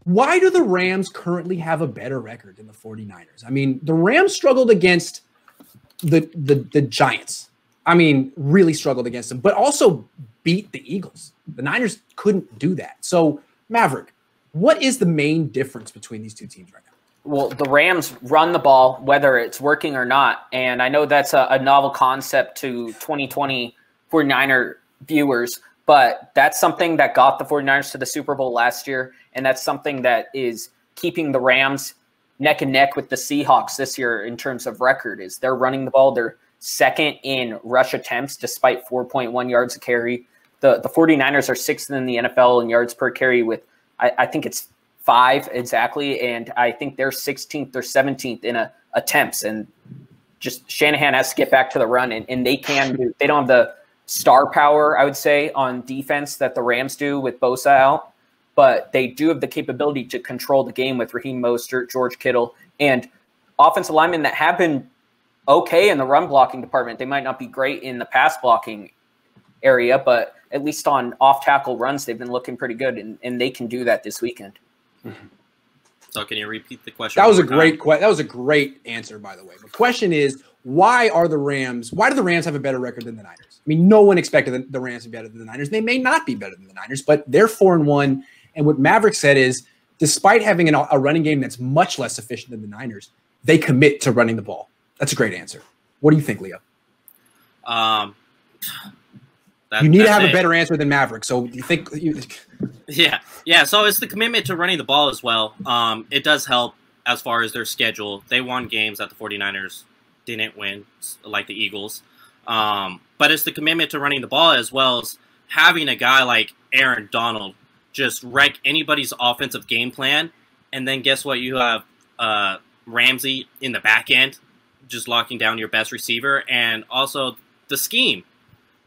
why do the Rams currently have a better record than the 49ers? I mean, the Rams struggled against the Giants. I mean, really struggled against them, but also beat the Eagles. The Niners couldn't do that. So, Maverick, what is the main difference between these two teams right now? Well, the Rams run the ball, whether it's working or not. And I know that's a novel concept to 2020 49er viewers, but that's something that got the 49ers to the Super Bowl last year. And that's something that is keeping the Rams neck and neck with the Seahawks this year in terms of record. Is they're running the ball. They're second in rush attempts despite 4.1 yards a carry. The 49ers are sixth in the NFL in yards per carry with, I think it's 5 exactly, and I think they're 16th or 17th in attempts. And just Shanahan has to get back to the run, and they can do. They don't have the star power, I would say, on defense that the Rams do with Bosa out, but they do have the capability to control the game with Raheem Mostert, George Kittle, and offensive linemen that have been okay in the run blocking department. They might not be great in the pass blocking area, but at least on off-tackle runs, they've been looking pretty good, and they can do that this weekend. So can you repeat the question? That was a great answer, by the way. The question is, why do the Rams have a better record than the Niners? I mean, no one expected the Rams to be better than the Niners. They may not be better than the Niners, but they're 4-1. And what Maverick said is, despite having a running game that's much less efficient than the Niners, they commit to running the ball. That's a great answer. What do you think, Leo? You need to have a better answer than Maverick. So you think Yeah. So it's the commitment to running the ball as well. It does help as far as their schedule. They won games that the 49ers didn't win, like the Eagles. But it's the commitment to running the ball as well as having a guy like Aaron Donald just wreck anybody's offensive game plan. And then guess what? You have Ramsey in the back end just locking down your best receiver. And also the scheme.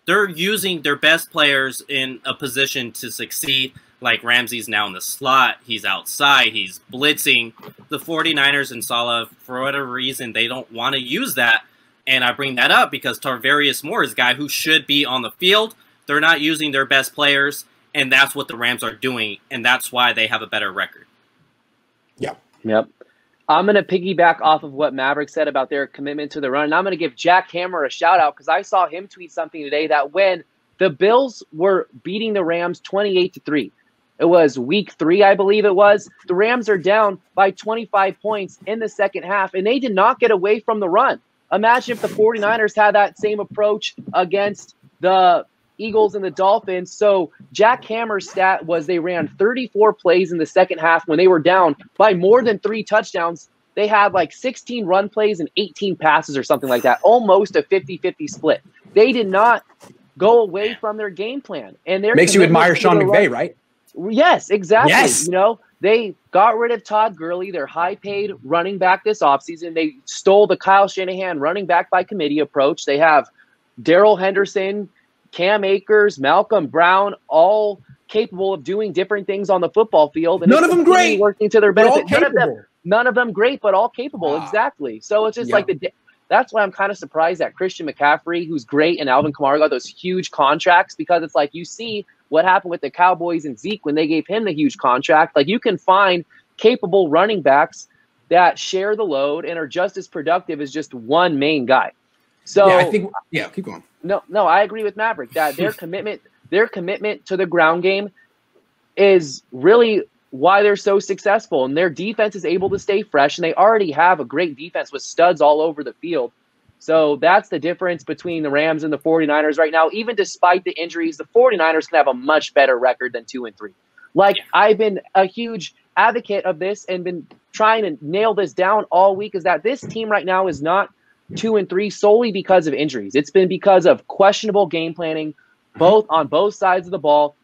They're using their best players in a position to succeed. Like Ramsey's now in the slot. He's outside. He's blitzing. The 49ers and Saleh, for whatever reason, they don't want to use that. And I bring that up because Tarvarius Moore is a guy who should be on the field. They're not using their best players, and that's what the Rams are doing, and that's why they have a better record. Yeah. Yep. I'm going to piggyback off of what Maverick said about their commitment to the run. And I'm going to give Jack Hammer a shout-out because I saw him tweet something today that when the Bills were beating the Rams 28-3, it was week 3, I believe it was, the Rams are down by 25 points in the second half, and they did not get away from the run. Imagine if the 49ers had that same approach against the Eagles and the Dolphins. So Jack Hammer's stat was they ran 34 plays in the second half when they were down by more than 3 touchdowns. They had like 16 run plays and 18 passes or something like that, almost a 50-50 split. They did not go away from their game plan. And makes you admire Sean McVay, right? Yes, exactly. Yes. You know, they got rid of Todd Gurley, their high-paid running back this offseason. They stole the Kyle Shanahan running back by committee approach. They have Darrell Henderson, Cam Akers, Malcolm Brown, all capable of doing different things on the football field. And none of them great. Working to their benefit. All none of them great, but all capable. Wow. Exactly. So it's just that's why I'm kind of surprised that Christian McCaffrey, who's great, and Alvin Kamara got those huge contracts, because it's like you see what happened with the Cowboys and Zeke when they gave him the huge contract. Like, you can find capable running backs that share the load and are just as productive as just one main guy. So keep going. No, I agree with Maverick that their commitment to the ground game is really why they're so successful, and their defense is able to stay fresh, and they already have a great defense with studs all over the field. So that's the difference between the Rams and the 49ers right now. Even despite the injuries, the 49ers can have a much better record than 2-3. I've been a huge advocate of this and been trying to nail this down all week, is that this team right now is not 2-3 solely because of injuries. It's been because of questionable game planning, on both sides of the ball,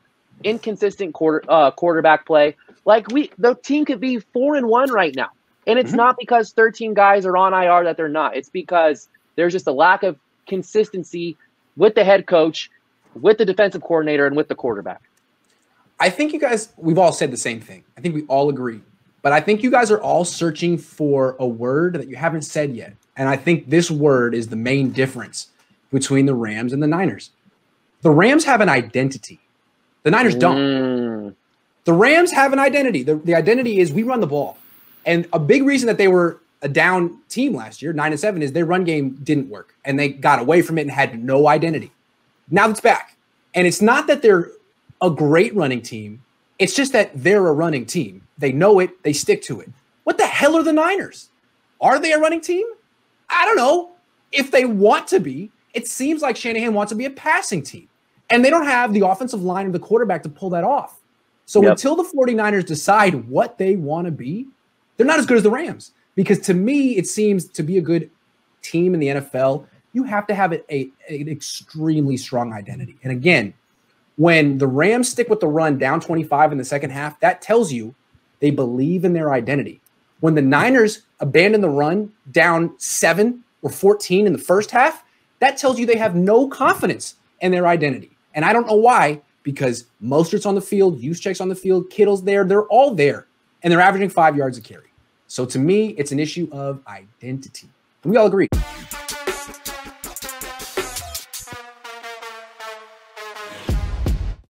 inconsistent quarterback play. The team could be 4-1 right now, and it's not because 13 guys are on IR that they're not. It's because there's just a lack of consistency with the head coach, with the defensive coordinator, and with the quarterback. I think you guys, we've all said the same thing. I think we all agree. But I think you guys are all searching for a word that you haven't said yet. And I think this word is the main difference between the Rams and the Niners. The Rams have an identity. The Niners don't. The Rams have an identity. The identity is we run the ball. And a big reason that they were a down team last year, 9-7, is their run game didn't work. And they got away from it and had no identity. Now it's back. And it's not that they're a great running team. It's just that they're a running team. They know it. They stick to it. What the hell are the Niners? Are they a running team? I don't know. If they want to be, it seems like Shanahan wants to be a passing team. And they don't have the offensive line or the quarterback to pull that off. So until the 49ers decide what they want to be, they're not as good as the Rams. Because to me, it seems to be a good team in the NFL, you have to have an extremely strong identity. And again, when the Rams stick with the run down 25 in the second half, that tells you they believe in their identity. When the Niners abandon the run down 7 or 14 in the first half, that tells you they have no confidence in their identity. And I don't know why, because Mostert's on the field, Juszczyk's on the field, Kittle's there, they're all there, and they're averaging 5 yards a carry. So to me, it's an issue of identity. And we all agree.